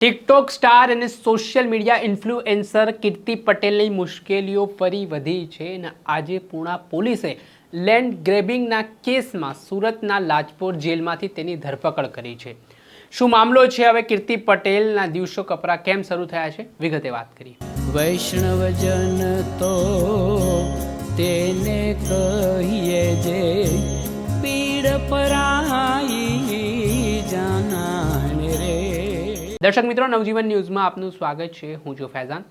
TikTok star અને social media influencer કીર્તિ પટેલની મુશ્કેલીઓ ફરી વધી છે અને આજે પૂણા પોલીસે લેન્ડ ગ્રેબિંગના કેસમાં સુરતના લાજપોર જેલમાંથી તેની ધરપકડ કરી છે। શું મામલો છે? હવે કીર્તિ પટેલના દિવસો કપરા કેમ શરૂ થયા છે, વિગતે વાત કરીએ। વૈષ્ણવજન તો તેને કહીએ જે પીડ પરાઈ જાનાને રે। દર્શક મિત્રો, નવજીવન ન્યૂઝમાં આપનું સ્વાગત છે। હું છું ફૈઝાન।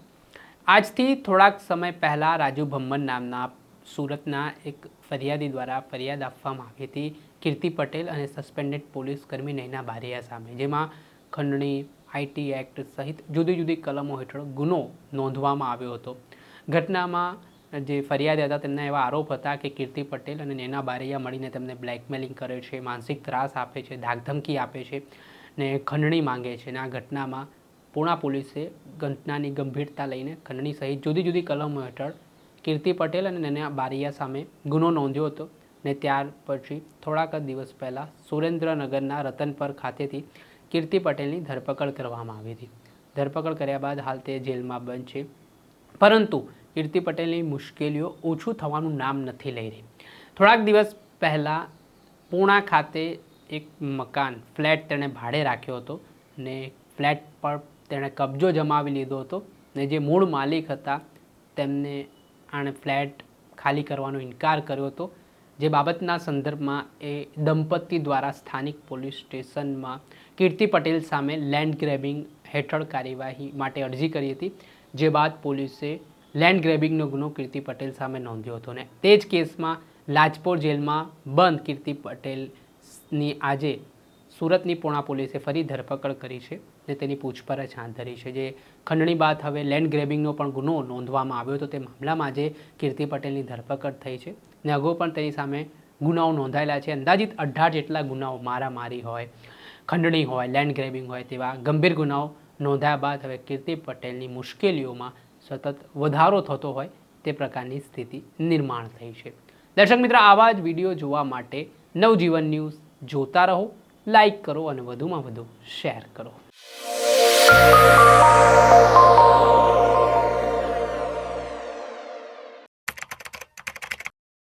આજથી થોડાક સમય પહેલાં રાજુ ભમ્મન નામના સુરતના એક ફરિયાદી દ્વારા ફરિયાદ આપવામાં આવી હતી કીર્તિ પટેલ અને સસ્પેન્ડેડ પોલીસ કર્મી નૈના બારૈયા સામે, જેમાં ખંડણી, આઈટી એક્ટ સહિત જુદી જુદી કલમો હેઠળ ગુનો નોંધવામાં આવ્યો હતો। ઘટનામાં જે ફરિયાદી હતા તેમના એવા આરોપ હતા કે કીર્તિ પટેલ અને નૈના બારૈયા મળીને તેમને બ્લેકમેલિંગ કરે છે, માનસિક ત્રાસ આપે છે, ધાકધમકી આપે છે ને ખંડણી માંગે છે। અને આ ઘટનામાં પૂણા પોલીસે ઘટનાની ગંભીરતા લઈને ખંડણી સહિત જુદી જુદી કલમો હેઠળ કીર્તિ પટેલ અને નૈના બારૈયા સામે ગુનો નોંધ્યો હતો। ને ત્યાર પછી થોડાક જ દિવસ પહેલાં સુરેન્દ્રનગરના રતનપર ખાતેથી કીર્તિ પટેલની ધરપકડ કરવામાં આવી હતી। ધરપકડ કર્યા બાદ હાલ તે જેલમાં બંધ છે, પરંતુ કીર્તિ પટેલની મુશ્કેલીઓ ઓછું થવાનું નામ નથી લઈ રહી। થોડાક દિવસ પહેલાં પૂણા ખાતે એક મકાન ફ્લેટ તેણે ભાડે રાખ્યો હતો ને ફ્લેટ પર તેણે કબજો જમાવી લીધો હતો ને જે મૂળ માલિક હતા તેમને આણે ફ્લેટ ખાલી કરવાનો ઇનકાર કર્યો હતો। જે બાબતના સંદર્ભમાં એ દંપતી દ્વારા સ્થાનિક પોલીસ સ્ટેશનમાં કીર્તિ પટેલ સામે લેન્ડ ગ્રેબિંગ હેઠળ કાર્યવાહી માટે અરજી કરી હતી, જે બાદ પોલીસે લેન્ડ ગ્રેબિંગનો ગુનો કીર્તિ પટેલ સામે નોંધ્યો હતો ને તે જ કેસમાં લાજપોર જેલમાં બંધ કીર્તિ પટેલની આજે સુરતની પૂણા પોલીસે ફરી ધરપકડ કરી છે ને તેની પૂછપરછ હાથ ધરી છે। જે ખંડણી બાદ હવે લેન્ડ ગ્રેબિંગનો પણ ગુનો નોંધવામાં આવ્યો હતો। તે મામલામાં આજે કીર્તિ પટેલની ધરપકડ થઈ છે ને અગાઉ પણ તેની સામે ગુનાઓ નોંધાયેલા છે। અંદાજિત 18 જેટલા ગુનાઓ, મારામારી હોય, ખંડણી હોય, લેન્ડ ગ્રેબિંગ હોય તેવા ગંભીર ગુનાઓ નોંધાયા બાદ હવે કીર્તિ પટેલની મુશ્કેલીઓમાં સતત વધારો થતો હોય તે પ્રકારની સ્થિતિ નિર્માણ થઈ છે। દર્શક મિત્રો, આવા જ વિડીયો જોવા માટે નવજીવન ન્યૂઝ જોતા રહો, લાઈક કરો અને વધુમાં વધુ શેર કરો।